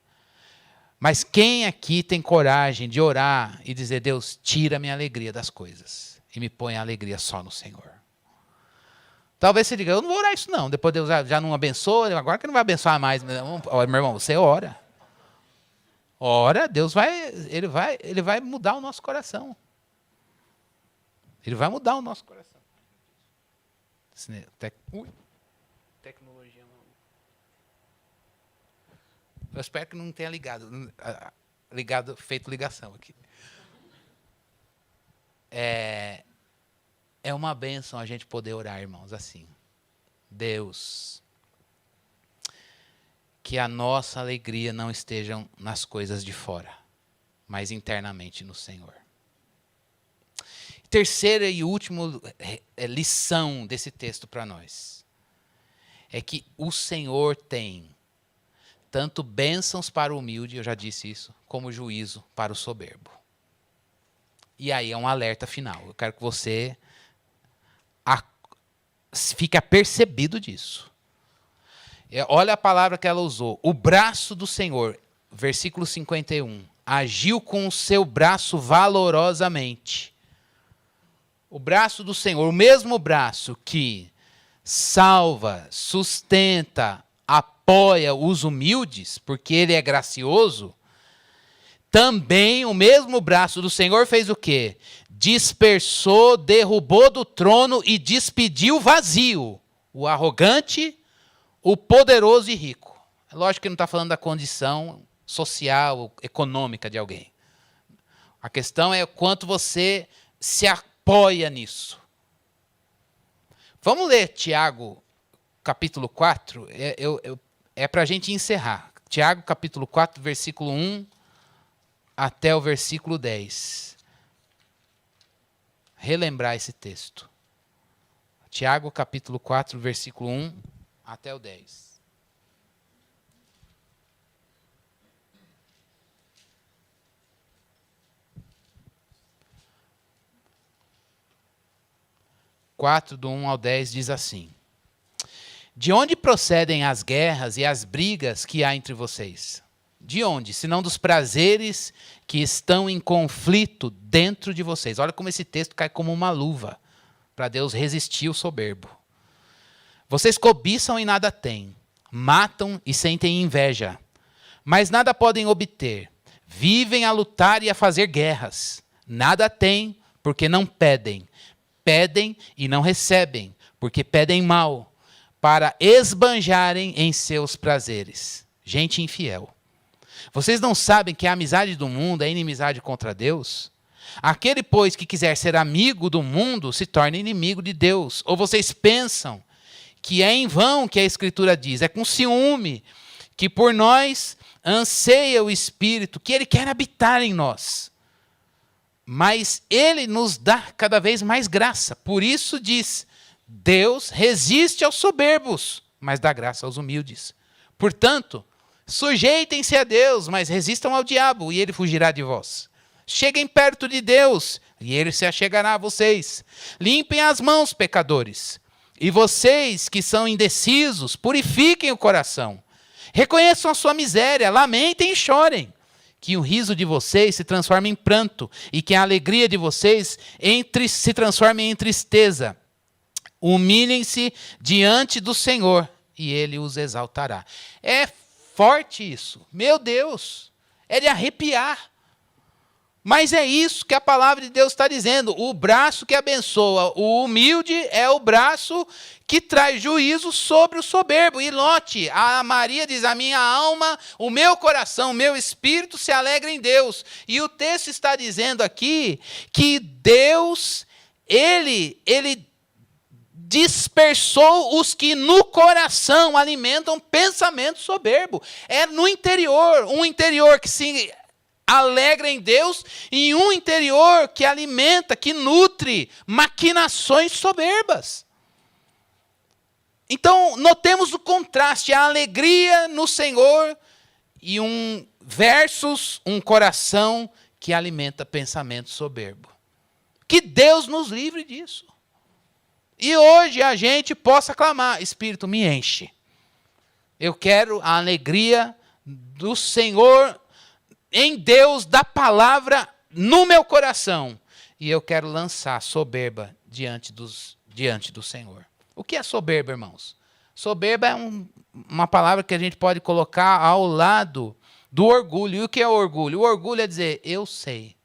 Mas quem aqui tem coragem de orar e dizer, Deus, tira a minha alegria das coisas e me põe a alegria só no Senhor? Talvez você diga, eu não vou orar isso não. Depois Deus já não abençoa, agora que não vai abençoar mais. Meu irmão, você ora. Ora, Deus ele vai mudar o nosso coração. Ele vai mudar o nosso coração. Tecnologia não. Eu espero que não tenha feito ligação aqui. É uma bênção a gente poder orar, irmãos, assim. Deus, que a nossa alegria não esteja nas coisas de fora, mas internamente no Senhor. Terceira e última lição desse texto para nós é que o Senhor tem tanto bênçãos para o humilde, eu já disse isso, como juízo para o soberbo. E aí é um alerta final. Eu quero que você fique apercebido disso. Olha a palavra que ela usou. O braço do Senhor, versículo 51, agiu com o seu braço valorosamente. O braço do Senhor, o mesmo braço que salva, sustenta, apoia os humildes, porque ele é gracioso, também o mesmo braço do Senhor fez o quê? Dispersou, derrubou do trono e despediu vazio o arrogante, o poderoso e rico. É lógico que não está falando da condição social, econômica de alguém. A questão é o quanto você se apoia nisso. Vamos ler Tiago, capítulo 4? É para a gente encerrar. Tiago, capítulo 4, versículo 1 até o versículo 10. Relembrar esse texto. Tiago, capítulo 4, versículo 1 até o 10. Do 1 ao 10 diz assim: De onde procedem as guerras e as brigas que há entre vocês? De onde? Senão dos prazeres que estão em conflito dentro de vocês. Olha como esse texto cai como uma luva para Deus resistir o soberbo. Vocês cobiçam e nada têm, matam e sentem inveja, mas nada podem obter. Vivem a lutar e a fazer guerras. Nada têm, porque não pedem. Pedem e não recebem, porque pedem mal, para esbanjarem em seus prazeres. Gente infiel. Vocês não sabem que a amizade do mundo é inimizade contra Deus? Aquele, pois, que quiser ser amigo do mundo, se torna inimigo de Deus. Ou vocês pensam que é em vão que a Escritura diz, é com ciúme, que por nós anseia o Espírito, que Ele quer habitar em nós. Mas Ele nos dá cada vez mais graça. Por isso diz, Deus resiste aos soberbos, mas dá graça aos humildes. Portanto, sujeitem-se a Deus, mas resistam ao diabo, e ele fugirá de vós. Cheguem perto de Deus, e ele se achegará a vocês. Limpem as mãos, pecadores. E vocês que são indecisos, purifiquem o coração. Reconheçam a sua miséria, lamentem e chorem. Que o riso de vocês se transforme em pranto, e que a alegria de vocês se transforme em tristeza. Humilhem-se diante do Senhor, e Ele os exaltará. É forte isso. Meu Deus, é de arrepiar. Mas é isso que a palavra de Deus está dizendo. O braço que abençoa o humilde é o braço que traz juízo sobre o soberbo. E note, a Maria diz, a minha alma, o meu coração, o meu espírito se alegra em Deus. E o texto está dizendo aqui que Deus, Ele dispersou os que no coração alimentam pensamento soberbo. É no interior, um interior que se alegra em Deus e um interior que alimenta, que nutre maquinações soberbas. Então, notemos o contraste, a alegria no Senhor e versus um coração que alimenta pensamento soberbo. Que Deus nos livre disso. E hoje a gente possa clamar, Espírito, me enche. Eu quero a alegria do Senhor em Deus, da palavra no meu coração. E eu quero lançar soberba diante do Senhor. O que é soberba, irmãos? Soberba é uma palavra que a gente pode colocar ao lado do orgulho. E o que é orgulho? O orgulho é dizer, eu sei.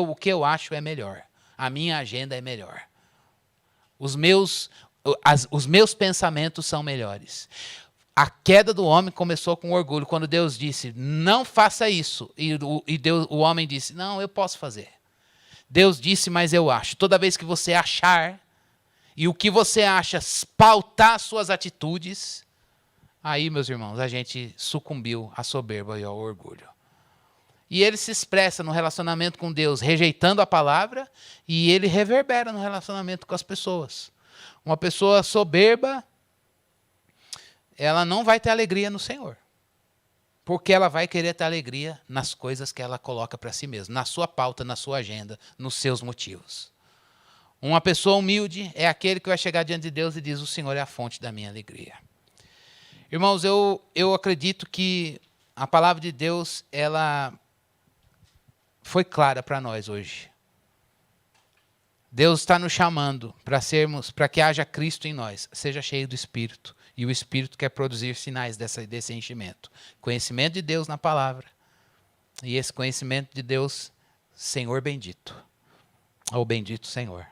O que eu acho é melhor. A minha agenda é melhor. Os meus pensamentos são melhores. A queda do homem começou com orgulho, quando Deus disse, não faça isso. E o homem disse, não, eu posso fazer. Deus disse, mas eu acho. Toda vez que você achar, e o que você acha pautar suas atitudes, aí, meus irmãos, a gente sucumbiu à soberba e ao orgulho. E ele se expressa no relacionamento com Deus, rejeitando a palavra, e ele reverbera no relacionamento com as pessoas. Uma pessoa soberba, ela não vai ter alegria no Senhor. Porque ela vai querer ter alegria nas coisas que ela coloca para si mesma, na sua pauta, na sua agenda, nos seus motivos. Uma pessoa humilde é aquele que vai chegar diante de Deus e diz, o Senhor é a fonte da minha alegria. Irmãos, eu acredito que a palavra de Deus, ela foi clara para nós hoje. Deus está nos chamando para que haja Cristo em nós, seja cheio do Espírito. E o Espírito quer produzir sinais desse enchimento. Conhecimento de Deus na palavra. E esse conhecimento de Deus, Senhor bendito. Ou bendito Senhor.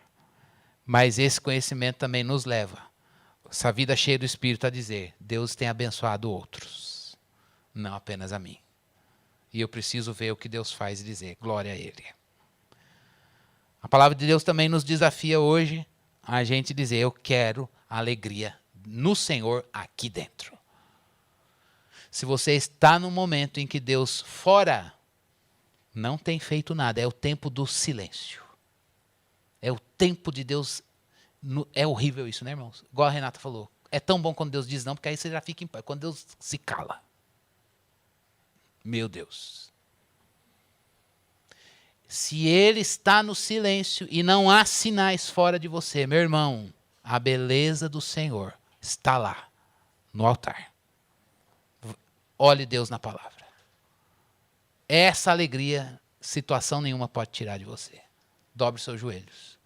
Mas esse conhecimento também nos leva, essa vida cheia do Espírito, a dizer, Deus tem abençoado outros, não apenas a mim. E eu preciso ver o que Deus faz e dizer, glória a Ele. A palavra de Deus também nos desafia hoje a gente dizer, eu quero alegria no Senhor aqui dentro. Se você está no momento em que Deus fora não tem feito nada, é o tempo do silêncio. É o tempo de Deus. É horrível isso, né, irmãos? Igual a Renata falou. É tão bom quando Deus diz não, porque aí você já fica em paz. Quando Deus se cala. Meu Deus. Se Ele está no silêncio e não há sinais fora de você, meu irmão, a beleza do Senhor está lá, no altar. Olhe Deus na palavra. Essa alegria, situação nenhuma pode tirar de você. Dobre seus joelhos.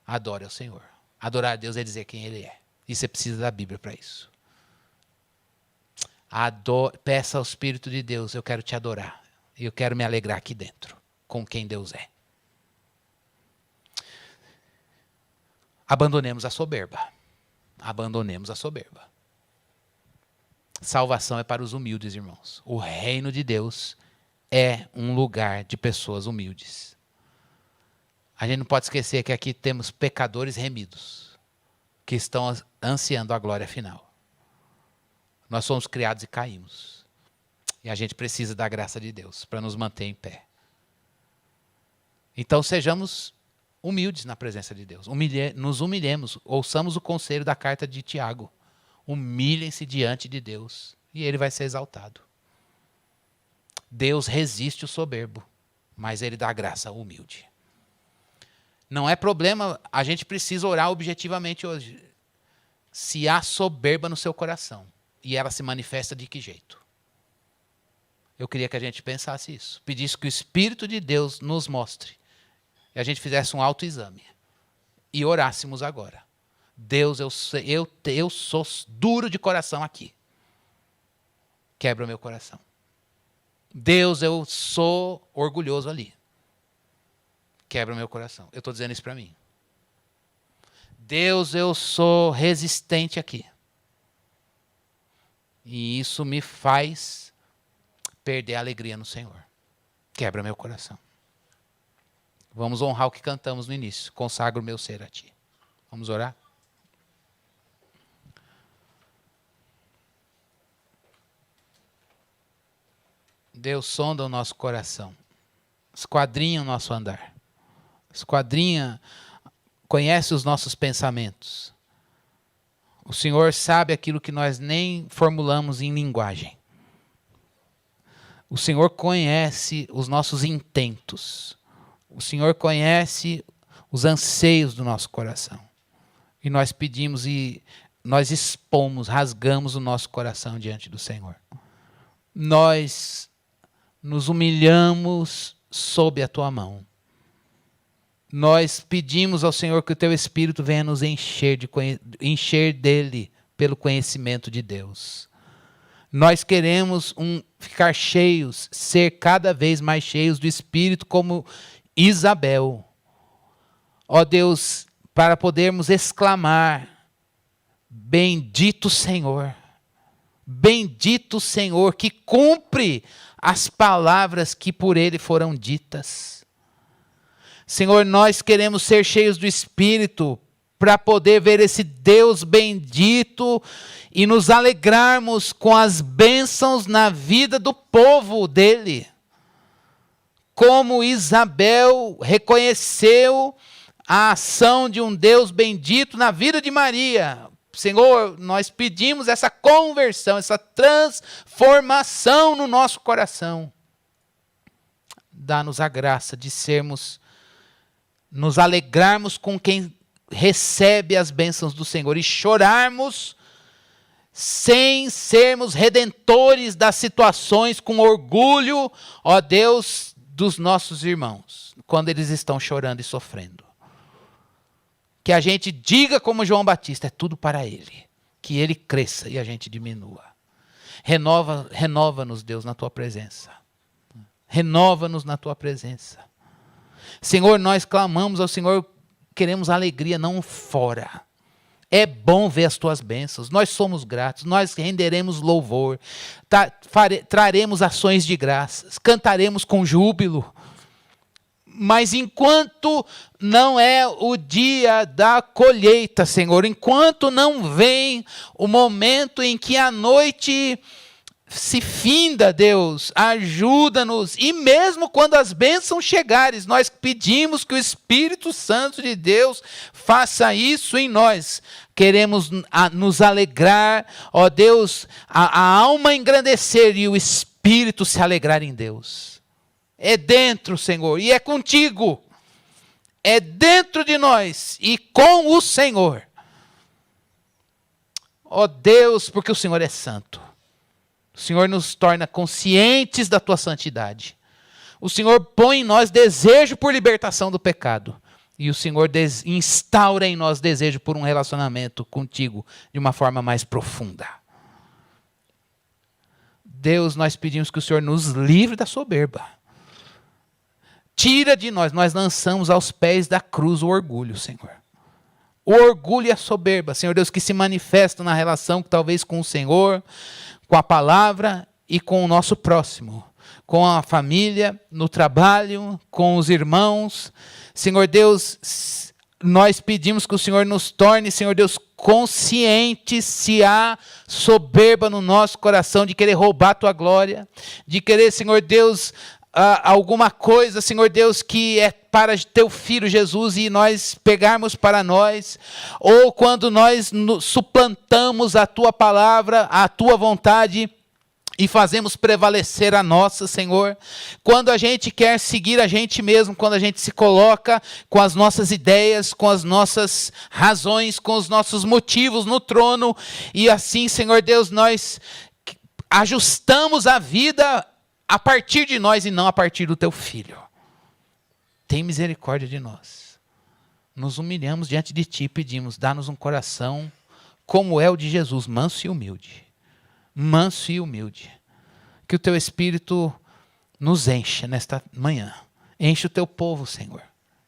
Adore ao Senhor. Adorar a Deus é dizer quem Ele é. E você precisa da Bíblia para isso. Peça ao Espírito de Deus, eu quero te adorar. E eu quero me alegrar aqui dentro, com quem Deus é. Abandonemos a soberba. Abandonemos a soberba. Salvação é para os humildes, irmãos. O reino de Deus é um lugar de pessoas humildes. A gente não pode esquecer que aqui temos pecadores remidos, que estão ansiando a glória final. Nós somos criados e caímos. E a gente precisa da graça de Deus para nos manter em pé. Então sejamos humildes na presença de Deus. Nos humilhemos. Ouçamos o conselho da carta de Tiago. Humilhem-se diante de Deus e Ele vai ser exaltado. Deus resiste o soberbo, mas Ele dá graça ao humilde. Não é problema, a gente precisa orar objetivamente hoje. Se há soberba no seu coração, e ela se manifesta de que jeito? Eu queria que a gente pensasse isso. Pedisse que o Espírito de Deus nos mostre. E a gente fizesse um autoexame. E orássemos agora. Deus, eu sou duro de coração aqui. Quebra o meu coração. Deus, eu sou orgulhoso ali. Quebra o meu coração. Eu estou dizendo isso para mim. Deus, eu sou resistente aqui. E isso me faz perder a alegria no Senhor. Quebra meu coração. Vamos honrar o que cantamos no início. Consagro o meu ser a Ti. Vamos orar? Deus, sonda o nosso coração. Esquadrinha o nosso andar. Esquadrinha, conhece os nossos pensamentos. O Senhor sabe aquilo que nós nem formulamos em linguagem. O Senhor conhece os nossos intentos. O Senhor conhece os anseios do nosso coração. E nós pedimos e nós expomos, rasgamos o nosso coração diante do Senhor. Nós nos humilhamos sob a tua mão. Nós pedimos ao Senhor que o teu Espírito venha nos encher dele pelo conhecimento de Deus. Nós queremos ficar cheios, ser cada vez mais cheios do Espírito como Isabel. Ó Deus, para podermos exclamar: bendito Senhor, bendito Senhor, que cumpre as palavras que por ele foram ditas. Senhor, nós queremos ser cheios do Espírito para poder ver esse Deus bendito e nos alegrarmos com as bênçãos na vida do povo dele. Como Isabel reconheceu a ação de um Deus bendito na vida de Maria. Senhor, nós pedimos essa conversão, essa transformação no nosso coração. Dá-nos a graça de nos alegrarmos com quem recebe as bênçãos do Senhor e chorarmos sem sermos redentores das situações com orgulho, ó Deus, dos nossos irmãos, quando eles estão chorando e sofrendo. Que a gente diga como João Batista: é tudo para ele, que ele cresça e a gente diminua. Renova-nos, Deus, na tua presença. Renova-nos na tua presença. Senhor, nós clamamos ao Senhor, queremos alegria, não fora. É bom ver as tuas bênçãos, nós somos gratos, nós renderemos louvor, traremos ações de graças, cantaremos com júbilo. Mas enquanto não é o dia da colheita, Senhor, enquanto não vem o momento em que a noite se finda, Deus, ajuda-nos. E mesmo quando as bênçãos chegares, nós pedimos que o Espírito Santo de Deus faça isso em nós. Queremos nos alegrar, ó Deus, a alma engrandecer e o Espírito se alegrar em Deus. É dentro, Senhor, e é contigo. É dentro de nós e com o Senhor. Ó Deus, porque o Senhor é santo. O Senhor nos torna conscientes da tua santidade. O Senhor põe em nós desejo por libertação do pecado. E o Senhor instaura em nós desejo por um relacionamento contigo de uma forma mais profunda. Deus, nós pedimos que o Senhor nos livre da soberba. Tira de nós lançamos aos pés da cruz o orgulho, Senhor. O orgulho e a soberba, Senhor Deus, que se manifestam na relação talvez com o Senhor, com a palavra e com o nosso próximo, com a família, no trabalho, com os irmãos. Senhor Deus, nós pedimos que o Senhor nos torne, Senhor Deus, conscientes se há soberba no nosso coração de querer roubar a tua glória, de querer, Senhor Deus, alguma coisa, Senhor Deus, que é para teu Filho Jesus e nós pegarmos para nós, ou quando nós suplantamos a tua palavra, a tua vontade e fazemos prevalecer a nossa, Senhor. Quando a gente quer seguir a gente mesmo, quando a gente se coloca com as nossas ideias, com as nossas razões, com os nossos motivos no trono, e assim, Senhor Deus, nós ajustamos a vida a partir de nós e não a partir do teu Filho. Tem misericórdia de nós. Nos humilhamos diante de ti e pedimos, dá-nos um coração como é o de Jesus, manso e humilde. Manso e humilde. Que o teu Espírito nos encha nesta manhã. Enche o teu povo, Senhor.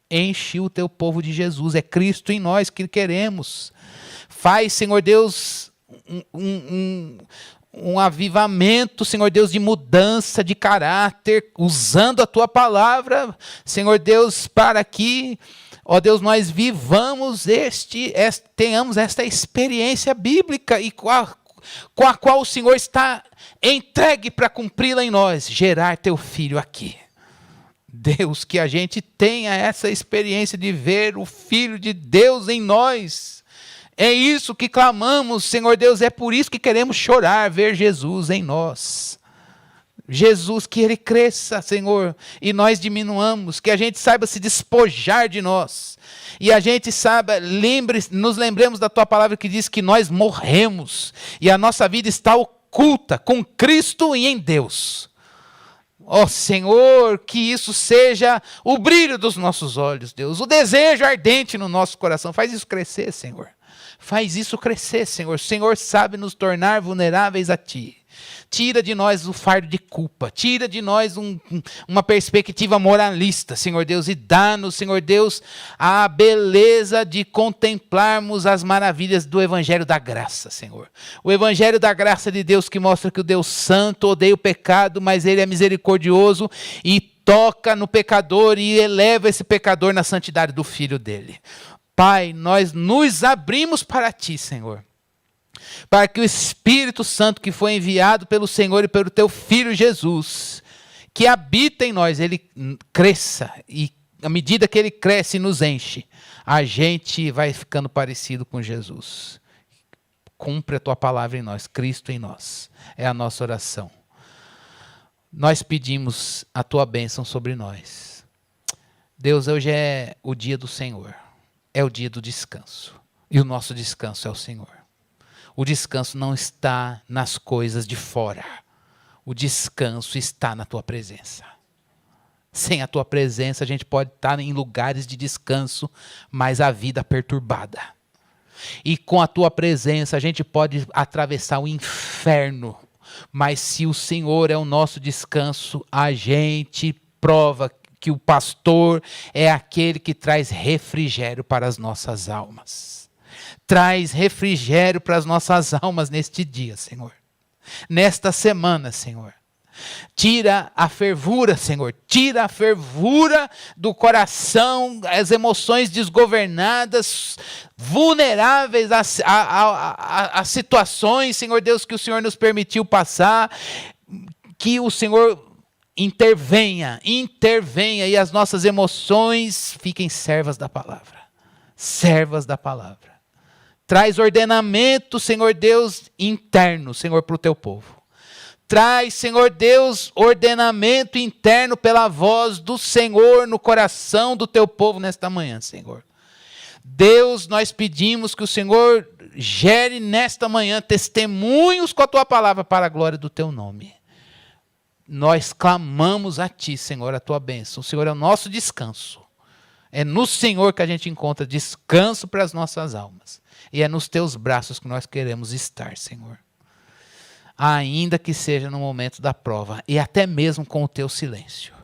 Enche o teu povo de Jesus. É Cristo em nós que queremos. Faz, Senhor Deus, um avivamento, Senhor Deus, de mudança de caráter, usando a tua palavra, Senhor Deus, para que, ó Deus, nós vivamos tenhamos esta experiência bíblica e com a qual o Senhor está entregue para cumpri-la em nós, gerar teu Filho aqui. Deus, que a gente tenha essa experiência de ver o Filho de Deus em nós. É isso que clamamos, Senhor Deus, é por isso que queremos chorar, ver Jesus em nós. Jesus, que Ele cresça, Senhor, e nós diminuamos, que a gente saiba se despojar de nós. E a gente saiba, nos lembremos da Tua palavra que diz que nós morremos, e a nossa vida está oculta com Cristo e em Deus. Ó Senhor, que isso seja o brilho dos nossos olhos, Deus, o desejo ardente no nosso coração. Faz isso crescer, Senhor. Faz isso crescer, Senhor. O Senhor sabe nos tornar vulneráveis a Ti. Tira de nós o fardo de culpa. Tira de nós uma perspectiva moralista, Senhor Deus. E dá-nos, Senhor Deus, a beleza de contemplarmos as maravilhas do Evangelho da Graça, Senhor. O Evangelho da Graça de Deus que mostra que o Deus Santo odeia o pecado, mas Ele é misericordioso e toca no pecador e eleva esse pecador na santidade do Filho dele. Pai, nós nos abrimos para Ti, Senhor. Para que o Espírito Santo que foi enviado pelo Senhor e pelo Teu Filho Jesus, que habita em nós, Ele cresça. E à medida que Ele cresce e nos enche, a gente vai ficando parecido com Jesus. Cumpre a Tua palavra em nós, Cristo em nós. É a nossa oração. Nós pedimos a Tua bênção sobre nós. Deus, hoje é o dia do Senhor. É o dia do descanso. E o nosso descanso é o Senhor. O descanso não está nas coisas de fora. O descanso está na Tua presença. Sem a Tua presença, a gente pode estar em lugares de descanso, mas a vida perturbada. E com a Tua presença, a gente pode atravessar o inferno. Mas se o Senhor é o nosso descanso, a gente prova que o pastor é aquele que traz refrigério para as nossas almas. Traz refrigério para as nossas almas neste dia, Senhor. Nesta semana, Senhor. Tira a fervura, Senhor. Tira a fervura do coração, as emoções desgovernadas, vulneráveis a situações, Senhor Deus, que o Senhor nos permitiu passar. Que o Senhor intervenha e as nossas emoções fiquem servas da palavra. Servas da palavra. Traz ordenamento, Senhor Deus, interno, Senhor, para o Teu povo. Traz, Senhor Deus, ordenamento interno pela voz do Senhor no coração do Teu povo nesta manhã, Senhor. Deus, nós pedimos que o Senhor gere nesta manhã testemunhos com a Tua palavra para a glória do Teu nome. Nós clamamos a Ti, Senhor, a Tua bênção. O Senhor é o nosso descanso. É no Senhor que a gente encontra descanso para as nossas almas. E é nos Teus braços que nós queremos estar, Senhor. Ainda que seja no momento da prova. E até mesmo com o Teu silêncio.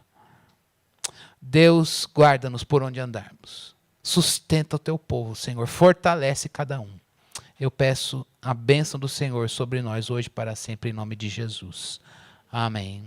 Deus, guarda-nos por onde andarmos. Sustenta o Teu povo, Senhor. Fortalece cada um. Eu peço a bênção do Senhor sobre nós hoje para sempre, em nome de Jesus. Amém.